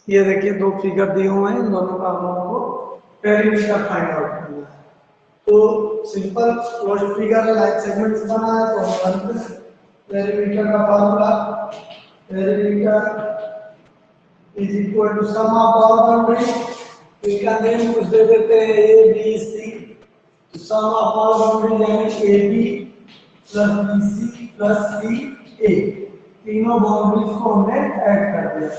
ये देखिए दो फिगर दिए हुए हैं, इन दोनों का हम लोग को पेरीमीटर फाइंड आउट करना है। तो simple closed figure like segments बना है तो हम जानते हैं पेरीमीटर का formula, perimeter is equal to sum of all boundary, इनका नेम कुछ दे देते हैं ए बी सी, तो सम ऑफ ऑल बाउंड्री यानी A B plus B C plus C A, तीनों बाउंड्रीज को हमने ऐड कर दिया।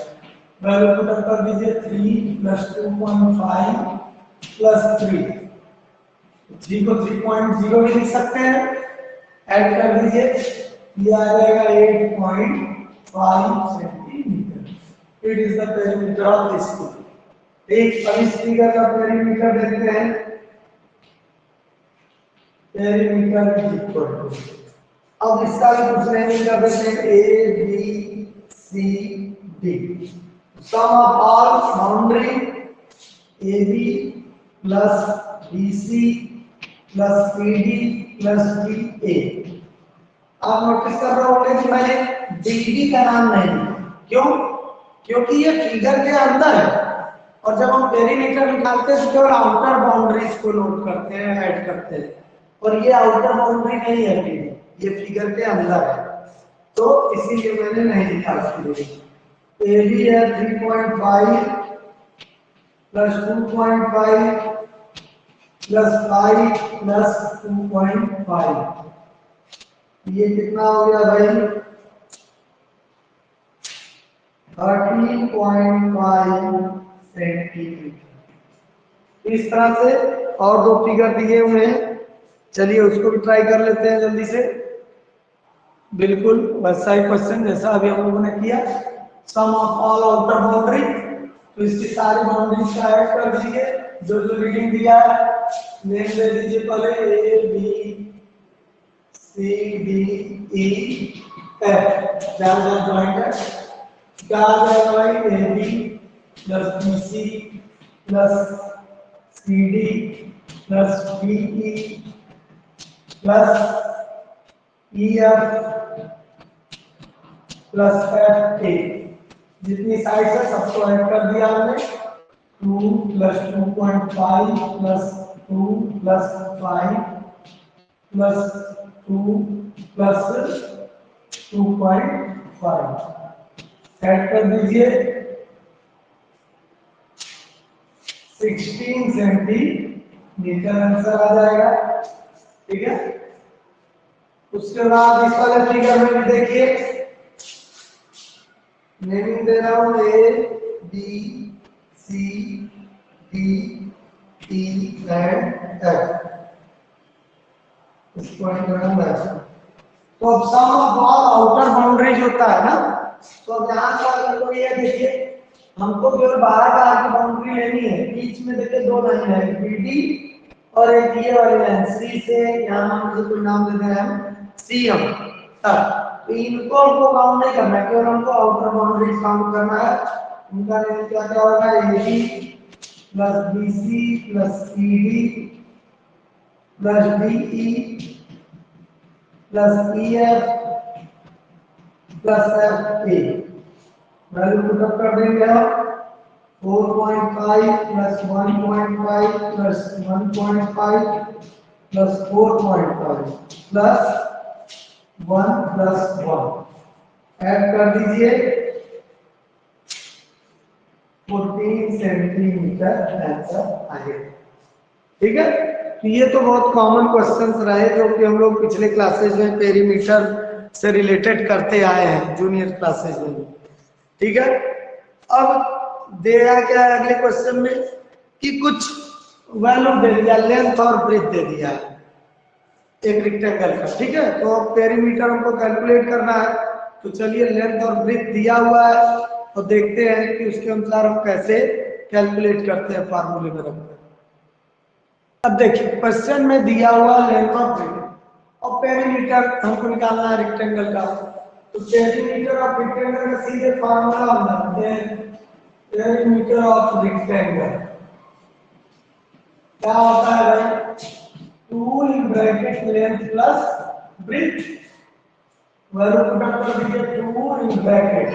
वैल्यू पुट अप कर दीजिए 3 प्लस 2.5 प्लस 3, जी को 3.0 भी लिख सकते हैं, ऐड कर दीजिए, ये आ जाएगा 8.5 centimetre. It is the perimeter of this figure. एक अब इस फिगर का पेरीमीटर देखते हैं, पेरीमीटर इज इक्वल टू, अब इसका भी कुछ नहीं कर देते हैं A B C D, sum of all boundary A B plus B C plus C D plus D A. आप नोटिस कर रहे होंगे कि मैंने डी डी का नाम नहीं लिया, क्यों? क्योंकि ये फिगर के अंदर है और जब हम पेरीमीटर निकालते हैं तो केवल आउटर बाउंड्रीज को नोट करते हैं, ऐड करते हैं, और ये आउटर बाउंड्री नहीं है, ये फिगर के अंदर है, तो इसीलिए मैंने नहीं लिखा उसके लिए। ए बी है 3.5 प्लस 2.5 प्लस 5 प्लस 2.5, ये कितना हो गया भाई 13.5 सेंटीमीटर। इस तरह से और दो फिगर दिए हुए हैं, चलिए उसको भी ट्राई कर लेते हैं जल्दी से। बिल्कुल वैसा ही क्वेश्चन जैसा अभी हम लोगों ने किया, सम ऑफ ऑल आउटर बाउंड्री, तो इसकी सारी बाउंड्रीज का ऐड कर दीजिए, जो जो रीडिंग दिया है नेम दे दीजिए, पहले A B C D E F, जहां जहां पॉइंट है क्या आ जाएगा भाई A B plus B C plus C D plus B E plus E F plus F A, जितनी साइड है सबको ऐड कर दिया हमने, 2 plus 2.5 plus 2 plus 5 plus 2 plus 2.5 add कर दीजिए, 16 सेंटीमीटर आंसर आ जाएगा। ठीक है, उसके बाद इस वाले फिगर में भी देखिए, नेमिंग दे रहा हूं A B C D E and F, इस पॉइंट में तो अब sum of all outer boundaries होता है ना, तो अब यहां पर लोग ये देखिए, हमको केवल बाहर का की बाउंड्री लेनी है, बीच में देखिए दो लाइन है बीडी और एक ये वाली लाइन सी से, यहां हम मुझे कोई नाम दे रहे हैं सीएम तक, तो इनको हमको काउंट नहीं करना है, केवल हमको आउटर बाउंड्री काउंट करना है। उनका नेम क्या क्या होगा, A B plus B C plus C D plus D E plus E F plus F A, value put up कर देंगे हम 4.5 plus 1.5 plus 1.5 plus 4.5 plus 1 plus 1, add कर दीजिए 14 सेंटीमीटर आंसर आएगा। ठीक है, तो ये तो बहुत कॉमन क्वेश्चंस रहे जो कि हम लोग पिछले क्लासेज में पेरीमीटर से रिलेटेड करते आए हैं जूनियर क्लासेज में। ठीक है, अब दिया क्या है अगले क्वेश्चन में कि कुछ वैल्यू दे दिया, लेंथ और ब्रेथ दे दिया एक रेक्टेंगल का। ठीक है, तो अब पेरीमीटर हमको कैलकुलेट करना है, तो चलिए लेंथ और ब्रेथ दिया हुआ है और देखते हैं कि उसके अनुसार हम कैसे कैलकुलेट करते हैं फार्मूले में रखकर। अब देखिए क्वेश्चन में दिया हुआ लेंथ और ब्रेथ और पेरीमीटर हमको निकालना है रेक्टेंगल का, तो पेरीमीटर ऑफ रेक्टेंगल का सीधे फार्मूला हम जानते हैं, पेरीमीटर ऑफ रेक्टेंगल क्या होता है भाई, 2 in bracket length plus breadth, value put up कर दीजिए 2 इन ब्रैकेट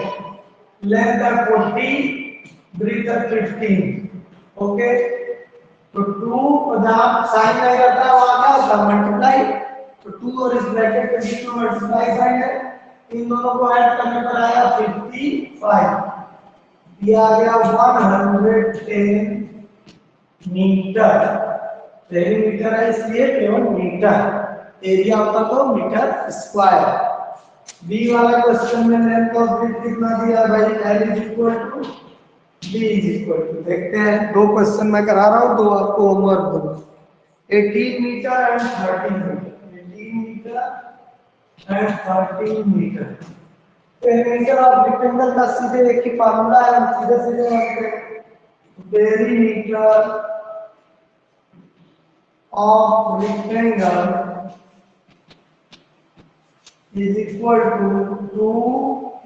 लेंथ है 40 ब्रेथ 15। ओके, तो 2 और जहां साइन नहीं रहता है वहां क्या होता है मल्टीप्लाई, तो 2 और इस ब्रैकेट के बीच में मल्टीप्लाई साइन है, इन दोनों को ऐड करने पर आया 55, ये आ गया 110 मीटर। पेरीमीटर है इसलिए केवल मीटर, एरिया होता तो मीटर स्क्वायर। बी वाला क्वेश्चन में लेंथ ऑफ ब्रिज कितना दिया भाई, L is equal to B is equal to, देखते हैं दो क्वेश्चन मैं करा रहा हूं, दो आपको होमवर्क दूंगा। 18 meter and 13 meter, 18 meter and 13 meter. Perimeter of rectangle का सीधे एक ही फार्मूला है, हम सीधे सीधे जानते हैं, perimeter of rectangle is equal to 2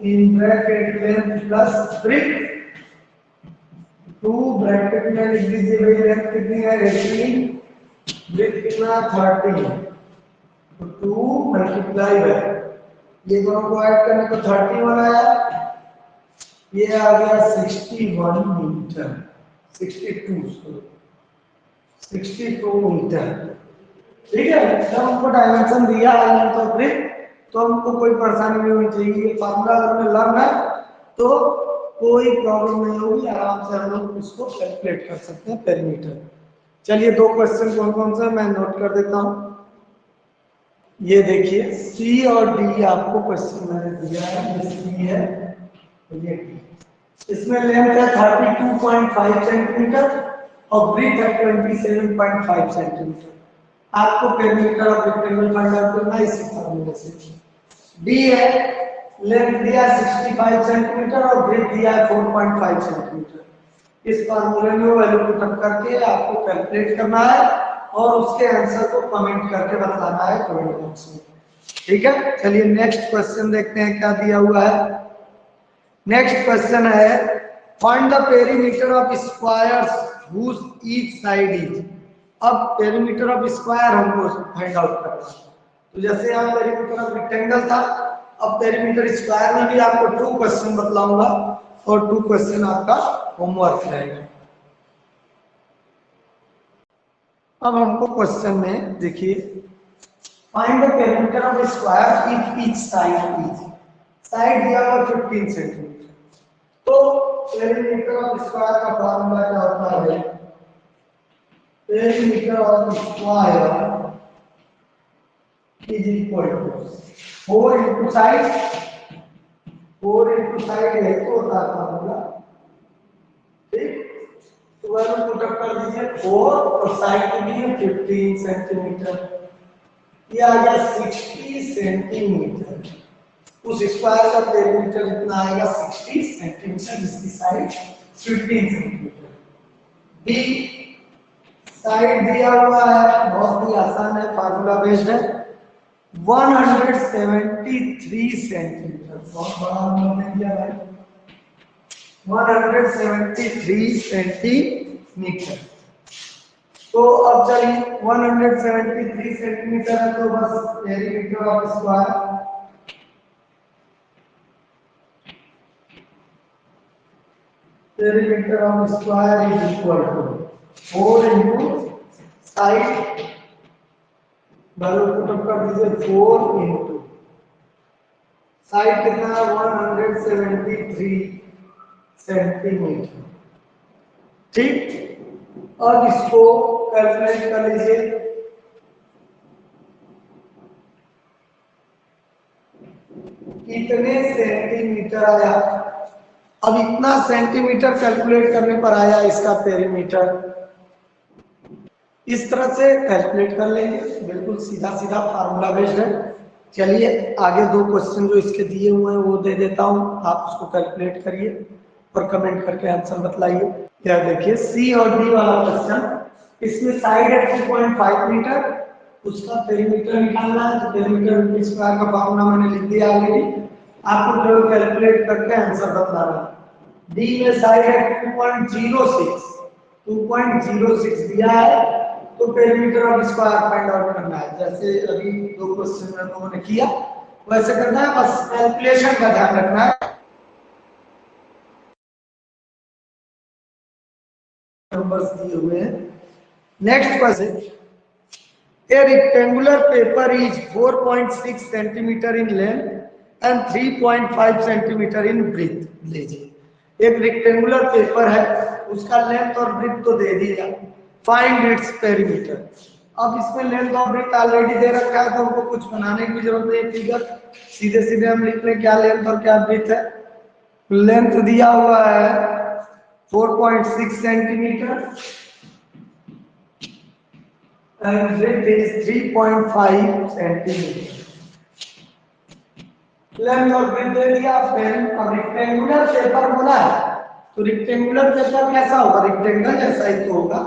in bracket length plus breadth। 2 bracket में लिख दीजिए भाई, लेंथ कितनी है 18, ब्रेथ कितना 13, तो 2 मल्टीप्लाई बाय ये दोनों को ऐड करने को 31 आया, ये आ गया 61 मीटर, 62 मीटर। ठीक है, जब हमको डायमेंशन दिया है तो फिर तो हमको कोई परेशानी नहीं होनी चाहिए, ये फार्मूला अगर में लर्न है तो कोई प्रॉब्लम नहीं होगी, आराम से हम लोग इसको कैलकुलेट कर सकते हैं पेरीमीटर। चलिए दो क्वेश्चन कौन कौन से मैं नोट कर देता हूं। ये देखिए सी और डी आपको क्वेश्चन मैंने दिया है, ये सी है ये डी। इसमें लेंथ है 32.5 सेंटीमीटर और ब्रेथ है 27.5 सेंटीमीटर। आपको perimeter of rectangle find out करना है इसी फार्मूले से। डी है, लेंथ दिया 65 सेंटीमीटर और ब्रेथ दिया है 4.5 सेंटीमीटर। इस फार्मूले में वैल्यू पुट अप करके आपको कैलकुलेट करना है और उसके आंसर को कमेंट करके बताना है कमेंट बॉक्स में। ठीक है, चलिए नेक्स्ट क्वेश्चन देखते हैं क्या दिया हुआ है। नेक्स्ट क्वेश्चन है find the perimeter of squares whose each side is। अब पेरीमीटर ऑफ स्क्वायर हमको फाइंड आउट करना है, तो जैसे यहाँ पेरीमीटर ऑफ रेक्टेंगल था, अब पेरीमीटर स्क्वायर में भी आपको 2 क्वेश्चन बतलाऊंगा और 2 क्वेश्चन आपका होमवर्क रहेगा। अब हमको क्वेश्चन में देखिए find the perimeter of square if each side is, side दिया हुआ 15 सेंटीमीटर, तो पेरीमीटर ऑफ स्क्वायर का फार्मूला क्या होता है, perimeter of square is equal to 4 into side, 4 into side है तो होता है फार्मूला। ठीक, तो वैल्यू पुट अप कर दीजिए 4 और साइड की भी है 15 सेंटीमीटर, ये आ गया 60 सेंटीमीटर। उस स्क्वायर का पेरीमीटर कितना आएगा 60 सेंटीमीटर, जिसकी साइड 15 सेंटीमीटर। डी साइड दिया हुआ है, बहुत ही आसान है, फार्मूला बेस्ड है, 173 सेंटीमीटर, बहुत बड़ा हमने दिया भाई, 173 सेंटीमीटर। तो अब चलिए 173 सेंटीमीटर है तो बस perimeter of square, perimeter of square is equal to 4 into side, value put up कर दीजिए 4 इंटू साइड कितना है 173 सेंटीमीटर। ठीक, अब इसको कैलकुलेट कर लीजिए, कितने सेंटीमीटर आया। अब इतना सेंटीमीटर कैलकुलेट करने पर आया इसका पेरीमीटर, इस तरह से कैलकुलेट कर लेंगे, बिल्कुल सीधा सीधा फार्मूला बेस्ड है। चलिए आगे 2 क्वेश्चन जो इसके दिए हुए हैं वो दे देता हूं, आप उसको कैलकुलेट करिए और कमेंट करके आंसर बतलाइए। क्या देखिए सी और डी वाला क्वेश्चन, इसमें साइड है 2.5 मीटर, उसका पेरीमीटर निकालना है, तो पेरीमीटर स्क्वायर का फार्मूला मैंने लिख दिया ऑलरेडी, आपको केवल कैलकुलेट करके आंसर बताना है। डी में साइड है 2.06 दिया है, तो perimeter of square find out करना है। जैसे अभी 2 क्वेश्चन में लोगों ने किया वैसे करना है, बस कैलकुलेशन का ध्यान रखना है। नंबर्स दिए हुए हैं। Next question, a rectangular paper is 4.6 centimeter in length and 3.5 centimeter in breadth। लीजिए एक रेक्टेंगुलर पेपर है, उसका लेंथ और ब्रेथ तो दे दिया, फाइंड इट्स पेरीमीटर। अब इसमें लेंथ और ब्रेथ ऑलरेडी दे रखा है तो हमको कुछ बनाने की जरूरत नहीं, फिगर सीधे सीधे हम लिख लें क्या लेंथ और क्या ब्रेथ है। लेंथ दिया हुआ है 4.6 centimetre and width is 3.5 centimetre. Length और ब्रेथ दे दिया। अब रेक्टेंगुलर पेपर बोला है तो रेक्टेंगुलर पेपर कैसा होगा, रेक्टेंगल जैसा ही तो होगा।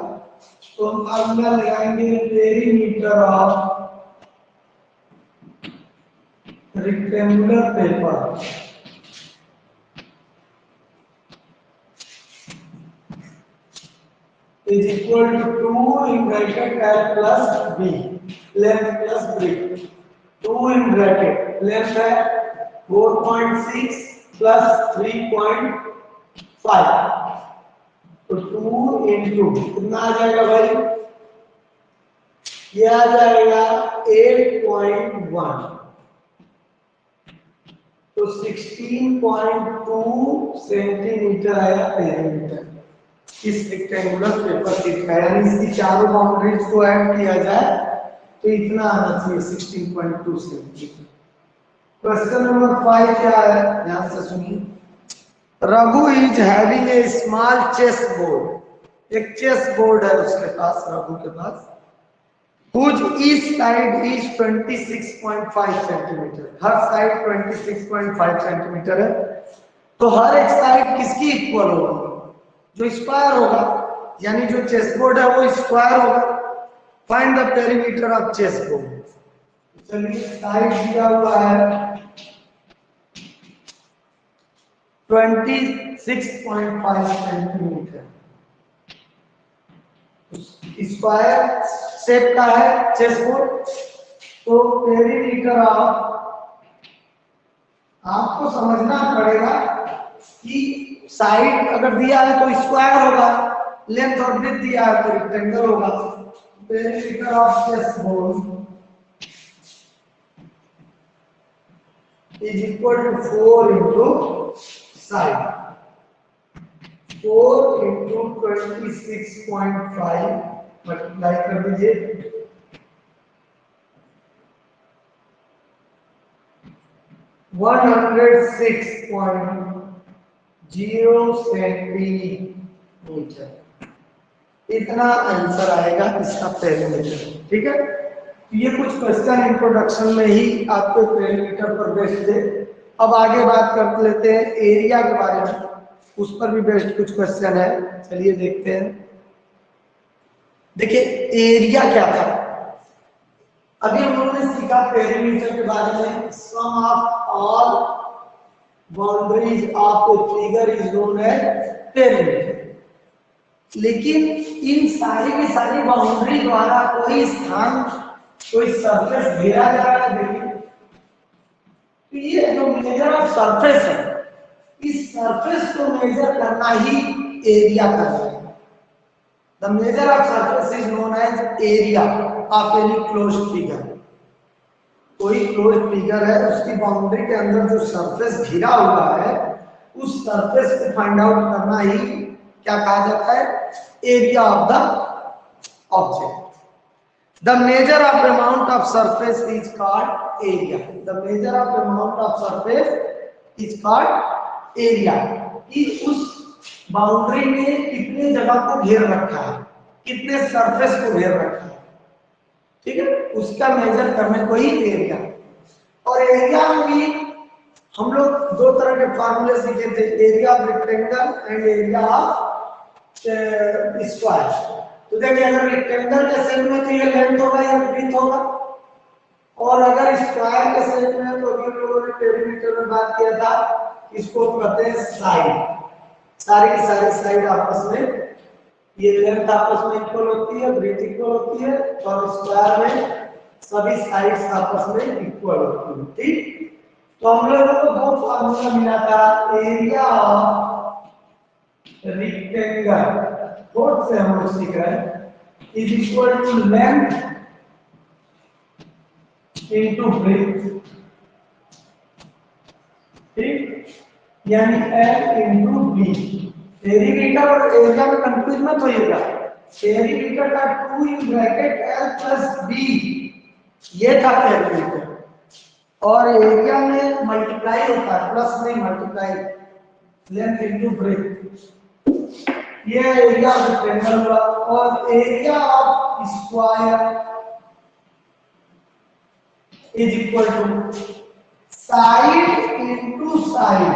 तो हम फार्मूला लगाएंगे perimeter of rectangular paper is equal to 2 in bracket L plus B, length plus breadth। 2 in bracket length है 4.6 plus 3.5, तो 2 into कितना आ जाएगा भाई, ये आ जाएगा 8.1, तो 16.2 सेंटीमीटर आया पेरीमीटर इस रेक्टेंगुलर पेपर का। यानी इसकी चारों बाउंड्रीज को ऐड किया जाए तो इतना आना चाहिए 16.2 सेंटीमीटर। क्वेश्चन नंबर 5 क्या है, ध्यान से सुनिए। Raghu is having a small chess board, एक चेस बोर्ड है उसके पास, रघु के पास, whose each side is 26.5 centimeter, हर साइड 26.5 सेंटीमीटर है। तो हर एक साइड किसकी इक्वल होगी, जो स्क्वायर होगा, यानी जो चेस बोर्ड है वो स्क्वायर होगा। Find the perimeter of chess board. चलिए साइड दिया हुआ है 26.5 सेंटीमीटर, स्क्वायर शेप का है चेस बोर्ड, तो पेरीमीटर ऑफ, आपको समझना पड़ेगा कि साइड अगर दिया है तो स्क्वायर होगा, लेंथ और ब्रेथ दिया है तो रेक्टेंगल होगा। Perimeter of chess board is equal to 4 into side, 4 into 26.5 multiply कर दीजिए, 106.0 सेंटीमीटर, इतना आंसर आएगा इसका पेरीमीटर। ठीक है, ये कुछ क्वेश्चन इंट्रोडक्शन में ही आपको पेरीमीटर पर बेस्ड थे। अब आगे बात कर लेते हैं एरिया के बारे में, उस पर भी बेस्ड कुछ क्वेश्चन है, चलिए देखते हैं। देखिए एरिया क्या था, अभी हम लोगों ने सीखा पेरीमीटर के बारे में, sum of all boundaries of a figure is known as perimeter. लेकिन इन सारी की सारी बाउंड्री द्वारा कोई स्थान, कोई सरफेस घेरा जा रहा है। देखिए तो ये जो मेजर ऑफ सरफेस है, इस सरफेस को मेजर करना ही एरिया कहलाता है। The measure of surface is known as area of any closed figure. कोई क्लोज्ड फिगर है, उसकी बाउंड्री के अंदर जो सरफेस घिरा हुआ है, उस सरफेस को फाइंड आउट करना ही क्या कहा जाता है, area of the object. The measure of amount of surface is called area. The measure of amount of surface is called area, कि उस बाउंड्री ने कितने जगह को घेर रखा है, कितने सरफेस को घेर रखा है, ठीक है, उसका मेजर करने को ही एरिया। और एरिया में भी हम लोग दो तरह के फार्मूले सीखे थे, area of rectangle and area of square. तो देखिए अगर रेक्टेंगल के शेप में तो ये लेंथ होगा या ब्रेथ होगा, और अगर स्क्वायर के शेप में है तो हम लोगों ने पेरीमीटर में बात किया था, इसको कहते हैं साइड। सारी की सारी साइड आपस में, ये लेंथ आपस में इक्वल होती है, ब्रेथ इक्वल होती है, और स्क्वायर में सभी साइड्स आपस में इक्वल होती है। ठीक, तो हम लोगों को दो फार्मूला मिला था, एरिया ऑफ रेक्टेंगल फोर्थ से हम लोग सीख रहे हैं, is equal to length into breadth, ठीक, यानी L इनटू बी। पेरीमीटर और एरिया में कंफ्यूज मत होइएगा। पेरीमीटर का 2 in bracket L plus B, ये था पेरीमीटर, और एरिया में मल्टीप्लाई होता है, प्लस नहीं मल्टीप्लाई, लेंथ इनटू ब्रेथ। ये एरिया ऑफ रेक्टेंगल हुआ, और area of square is equal to side into side,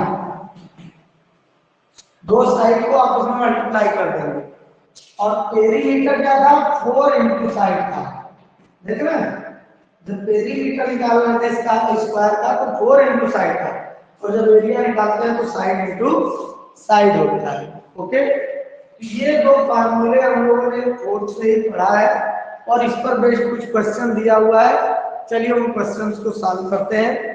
दो साइड को आपस में मल्टीप्लाई कर देंगे, और पेरीमीटर क्या था, 4 इनटू साइड था, देख रहे हैं, जब पेरीमीटर निकालना है इसका स्क्वायर का तो 4 इनटू साइड था, और जब एरिया निकालते हैं तो साइड इनटू साइड होता है। ओके, ये दो फार्मूले हम लोगों ने फोर्थ से ही पढ़ा है, और इस पर बेस्ड कुछ क्वेश्चन दिया हुआ है, चलिए उन क्वेश्चंस को सॉल्व करते हैं।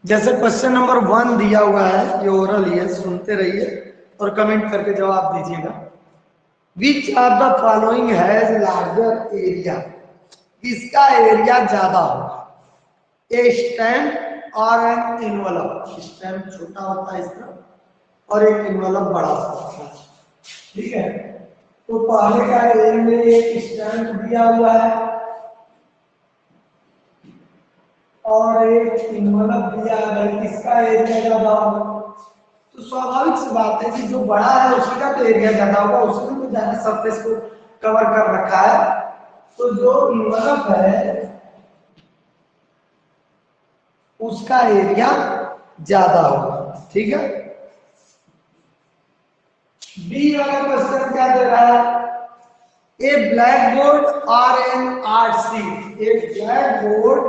जैसे क्वेश्चन नंबर 1 दिया हुआ है, ये ओरल ही है, सुनते रहिए और कमेंट करके जवाब दीजिएगा। Which are the following has larger area, किसका एरिया ज्यादा होगा, ए स्टैम्प और एन इनवलप। स्टैम्प छोटा होता है इसका और एक इनवलप बड़ा होता है, ठीक है। तो पहले का ए में एक स्टैम्प दिया हुआ है और एक इनवलप दिया है, किसका एरिया ज्यादा होगा, तो स्वाभाविक सी बात है कि जो बड़ा है उसी का तो एरिया ज्यादा होगा, उसने तो ज्यादा सरफेस को कवर कर रखा है, तो जो इनवलप है उसका एरिया ज्यादा होगा, ठीक है। बी वाला क्वेश्चन क्या दे रहा है, ए ब्लैक बोर्ड और एन आर्ट शीट, एक ब्लैक बोर्ड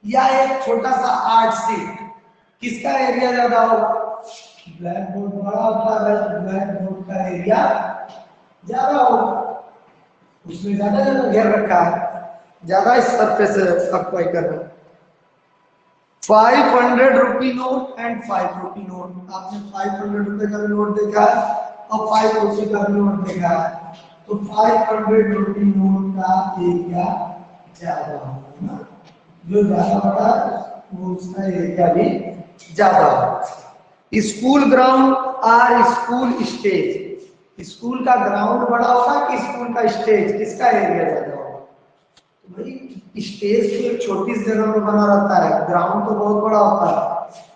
या एक छोटा सा आर्ट शीट, किसका एरिया ज्यादा होगा, ब्लैक बोर्ड बड़ा होता है तो ब्लैक बोर्ड का एरिया ज्यादा होगा, उसने ज्यादा घेर रखा है, ज्यादा इस सरफेस ऑक्युपाई कर रहा है। 500 rupee note and 5 rupee note, आपने 500 रुपए का नोट देखा है और 5 रुपए का नोट देखा है, तो 500 रुपी नोट का एरिया ज्यादा होगा, जो ज्यादा बड़ा है वो उसका एरिया भी ज्यादा होगा। स्कूल ग्राउंड और स्कूल स्टेज, स्कूल का ग्राउंड बड़ा होगा कि स्कूल का स्टेज, किसका एरिया ज्यादा होगा, तो भाई स्टेज तो एक छोटी सी जगह में बना रहता है, ग्राउंड तो बहुत बड़ा होता है,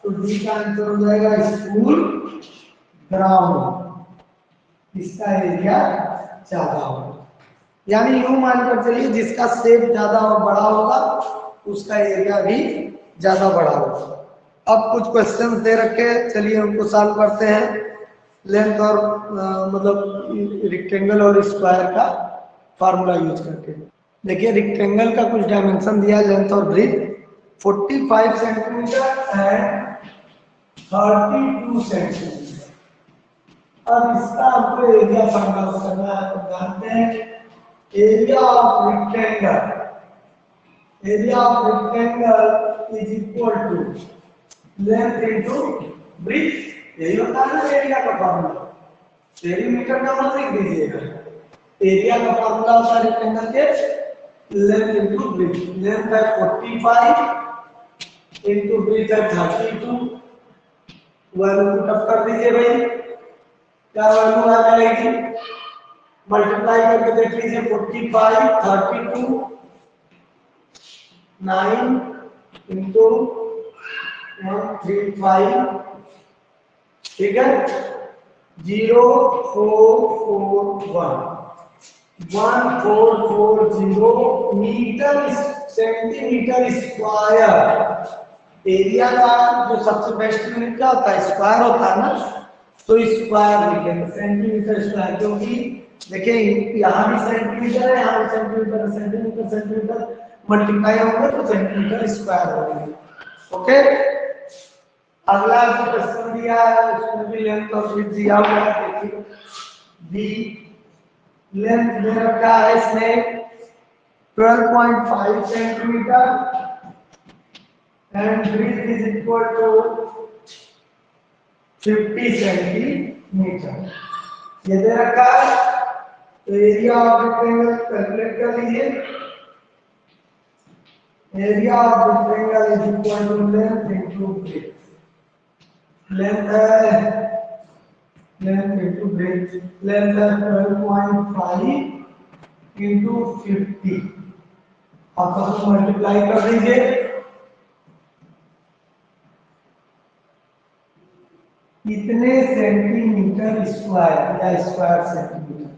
तो डी का आंसर हो जाएगा स्कूल ग्राउंड, इसका एरिया ज्यादा होगा। यानी यूं मानकर चलिए जिसका शेप ज्यादा और बड़ा होगा उसका एरिया भी ज्यादा बड़ा होगा। अब कुछ क्वेश्चंस दे रखे हैं, चलिए उनको सॉल्व करते हैं। लेंथ और मतलब रेक्टेंगल और स्क्वायर का फार्मूला यूज करके। देखिए रेक्टेंगल का कुछ डायमेंशन दिया है, लेंथ और ब्रेथ 45 सेंटीमीटर एंड 32 सेंटीमीटर। अब इसका आपको एरिया फाइंड आउट करना है, तो जानते हैं area of rectangle, area of rectangle is equal to length into breadth, यही होता है ना एरिया का फार्मूला, पेरीमीटर का मत लिख दीजिएगा, एरिया का फार्मूला होता है रेक्टेंगल के लेंथ इनटू ब्रेथ, लेंथ है 45 इनटू ब्रेथ है 32, वैल्यू पुट अप कर दीजिए भाई, क्या वैल्यू आ जाएगी, मल्टीप्लाई करके देख लीजिए 45 32 9 इनटू 135, ठीक है, 1440 मीटर सेंटीमीटर स्क्वायर। एरिया का जो सबसे बेस्ट यूनिट क्या होता है, स्क्वायर होता है ना, तो स्क्वायर लिखेंगे सेंटीमीटर स्क्वायर, क्योंकि देखिए यहाँ भी सेंटीमीटर है, यहाँ भी सेंटीमीटर है, सेंटीमीटर सेंटीमीटर मल्टीप्लाई होंगे तो सेंटीमीटर स्क्वायर हो जाएगा। ओके, अगला जो क्वेश्चन दिया है उसमें भी लेंथ और ब्रेथ दिया हुआ है, देखिए बी लेंथ दे रखा है इसमें 12.5 centimeter and breadth is equal to 50 centimeter. ये दे रखा है, तो एरिया ऑफ रेक्टेंगल कैलकुलेट कर लीजिए। Area of rectangle is equal to length into breadth. Length है इनटू ब्रेथ, लेंथ है 12.5 इनटू 50, आपस में मल्टीप्लाई कर दीजिए। कितने सेंटीमीटर स्क्वायर या स्क्वायर सेंटीमीटर,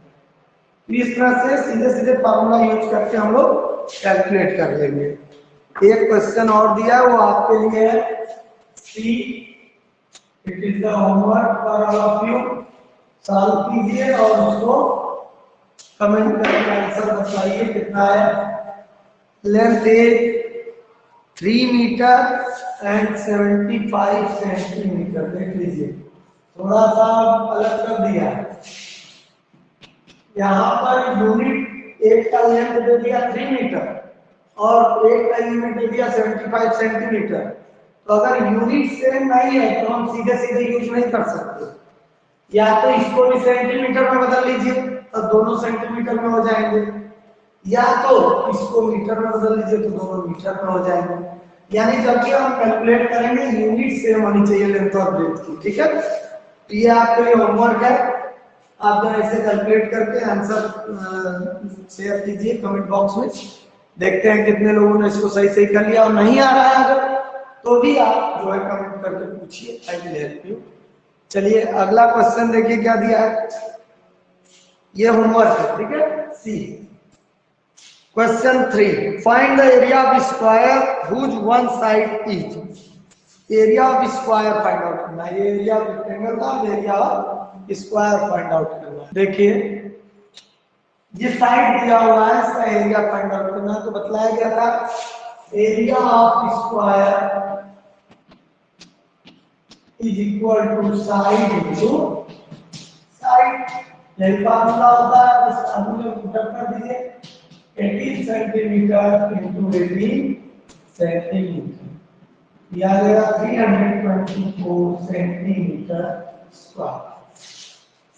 इस तरह से सीधे सीधे फार्मूला यूज करके हम लोग कैलकुलेट कर लेंगे। एक क्वेश्चन और दिया है, वो आपके लिए है see, it is the homework for all of you. Solve कीजिए और उसको कमेंट करके आंसर बताइए कितना है। Length is 3 metre and 75 centimetre. देख लीजिए, थोड़ा सा अलग कर दिया है। यहाँ पर यूनिट एक का लेंथ दे दिया 3 मीटर और एक का यूनिट दे दिया 75 सेंटीमीटर। तो अगर यूनिट सेम नहीं है तो हम सीधे सीधे यूज नहीं कर सकते। या तो इसको भी सेंटीमीटर में बदल लीजिए तो दोनों सेंटीमीटर में हो जाएंगे, या तो इसको मीटर में बदल लीजिए तो दोनों मीटर में हो जाएंगे। यानी जब भी हम कैलकुलेट करेंगे यूनिट सेम होनी चाहिए लेंथ और ब्रेथ की। ठीक है, तो ये आपके लिए होमवर्क है। आप ऐसे कैलकुलेट करके आंसर शेयर कीजिए कमेंट बॉक्स में। देखते हैं कितने लोगों ने इसको सही सही कर लिया, और नहीं आ रहा है अगर तो भी आप जो है कमेंट करके पूछिए, आई विल हेल्प यू। चलिए अगला क्वेश्चन देखिए क्या दिया है, ये होमवर्क है। ठीक है, see question 3, find the area of square whose one side is. Area of square find out करना है। ये एरिया ऑफ रेक्टेंगल था, area of square find out करना है। देखिए ये साइड दिया हुआ है, इसका एरिया फाइंड आउट करना है। तो बतलाया गया था area of square is equal to side into side. यही फार्मूला होता है, इस फार्मूले को पुट कर दीजिए। 18 सेंटीमीटर इनटू 18 सेंटीमीटर, यह आ जाएगा 324 सेंटीमीटर स्क्वायर।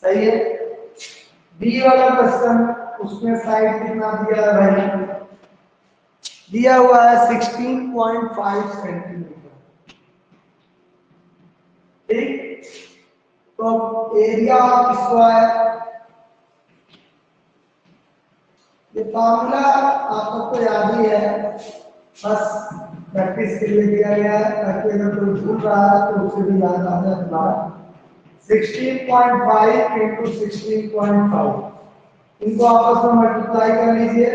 सही है। बी वाला क्वेश्चन, उसमें साइड कितना दिया है भाई, दिया हुआ है 16.5 सेंटीमीटर। ठीक, तो एरिया ऑफ स्क्वायर, ये फॉर्मूला आप सबको याद ही है, बस प्रैक्टिस के लिए दिया गया है ताकि अगर कोई भूल रहा है तो उसे भी याद आ जाए दोबारा। 16.5 इंटू 16.5, इनको आपस में मल्टीप्लाई कर लीजिए।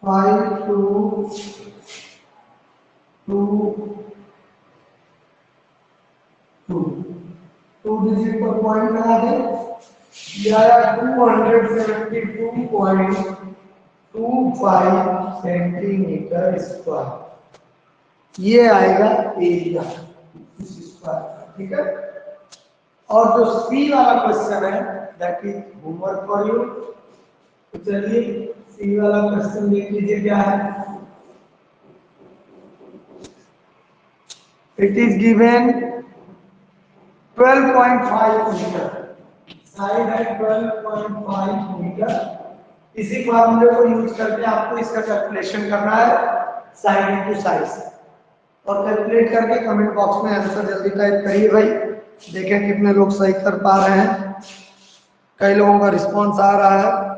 फाइव टू डिजिट पर पॉइंट लगा दे, यह 272.25 सेंटीमीटर स्क्वायर, ये आएगा एरिया इस स्क्वायर का। ठीक है, और जो सी वाला क्वेश्चन है that is homework for you. तो चलिए सी वाला क्वेश्चन देख लीजिए क्या है। It is given 12.5 meter, side है 12.5 मीटर। इसी फॉर्मूले को यूज करके आपको इसका कैलकुलेशन करना है, साइड इनटू साइज, और कैलकुलेट करके कमेंट बॉक्स में आंसर जल्दी टाइप करिए भाई। देखें कितने लोग सही कर पा रहे हैं, कई लोगों का रिस्पॉन्स आ रहा है।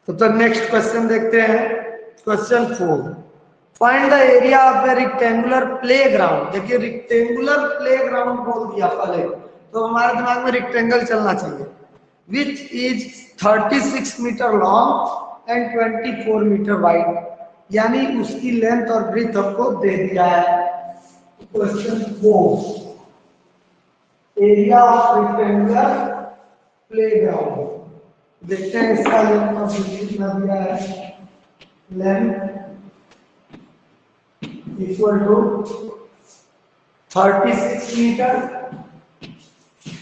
तो नेक्स्ट क्वेश्चन देखते हैं, question 4, find the area of the rectangular playground. देखिए रेक्टेंगुलर प्लेग्राउंड बोल दिया पहले, तो हमारे दिमाग में रेक्टेंगल चलना चाहिए, which is 36 meter long and 24 meter wide, यानी उसकी लेंथ और ब्रीथ हमको दे दिया है। Question 4, area of rectangular playground, देखते हैं इसका लेंथ और ब्रीथ कितना दिया है। Length equal to 36 meter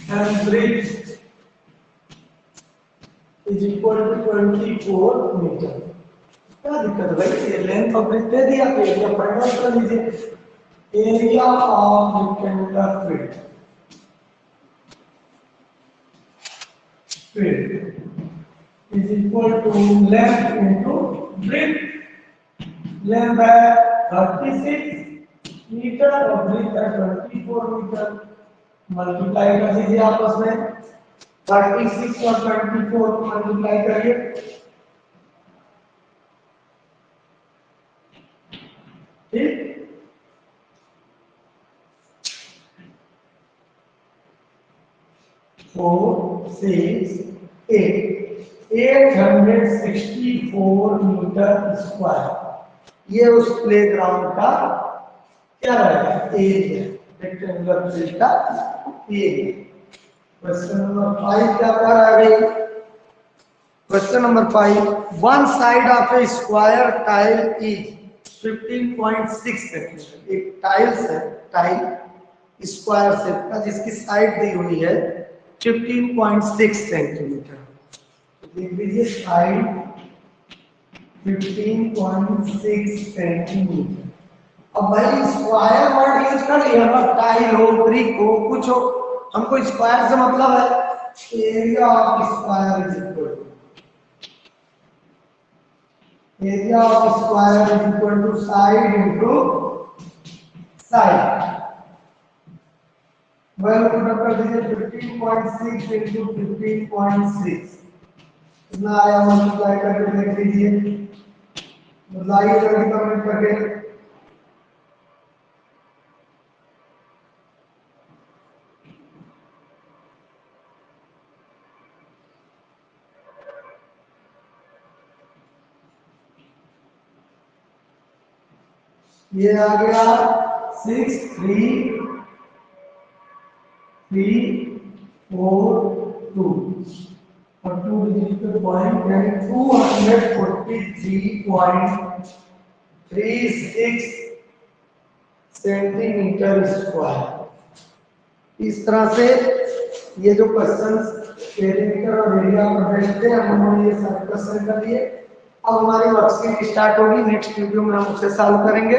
and breadth is equal to 24 meter. क्या दिक्कत है भाई, ये लेंथ ऑफ ब्रिज दे दिया तो एरिया फाइंड आउट कर लीजिए। Area of rectangular field is equal to length into width। length है 36 मीटर और width है 24 मीटर। मल्टीप्लाई कर दीजिए आपस में, 36 और 24 को मल्टीप्लाई करिए, ठीक। 4 6 864 मीटर स्क्वायर। ये उस प्लेग्राउंड का क्या रहेगा, एरिया, रेक्टेंगुलर फील्ड का एरिया। क्वेश्चन नंबर 5 क्या पर आ गई। Question number 5, one side of A square tile is 15.6 centimetre. एक टाइल्स है, टाइल स्क्वायर शेप का जिसकी साइड दी हुई है 15.6 सेंटीमीटर। लिख लीजिए साइड 15.6 सेंटीमीटर। अब भाई स्क्वायर वर्ड यूज कर लिया ना, टाइल हो, ब्रिक हो, कुछ हो, हमको स्क्वायर से मतलब है area of square is equal to area of square is equal to side into side. Value put कर दीजिए 15.6 इनटू 15.6 कितना आया, मल्टीप्लाई करके देख लीजिए, बताइए जल्दी कमेंट करके। ये आ गया 6 3 3 4 2 और 2 डिजिट पॉइंट यानी 243.36 सेंटीमीटर स्क्वायर। इस तरह से ये जो क्वेश्चंस पेरीमीटर और एरिया पर देखते हैं, हमने ये सारे क्वेश्चन कर लिए। अब हमारी वर्कशीट स्टार्ट होगी, नेक्स्ट वीडियो में हम उसे सॉल्व करेंगे।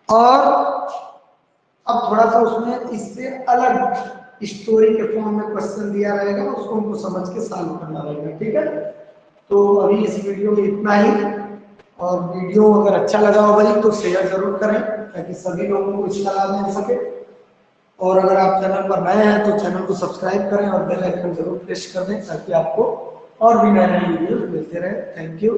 और अब थोड़ा सा उसमें इससे अलग स्टोरी के फॉर्म में क्वेश्चन दिया रहेगा, उसको हमको समझ के सॉल्व करना रहेगा, ठीक है। तो अभी इस वीडियो में इतना ही, और वीडियो अगर अच्छा लगा हो भाई तो शेयर जरूर करें ताकि सभी लोगों को इसका लाभ मिल सके। और अगर आप चैनल पर नए हैं तो चैनल को सब्सक्राइब करें और बेल आइकन जरूर प्रेस कर दें ताकि आपको और भी नए नए वीडियो मिलते रहे। Thank you.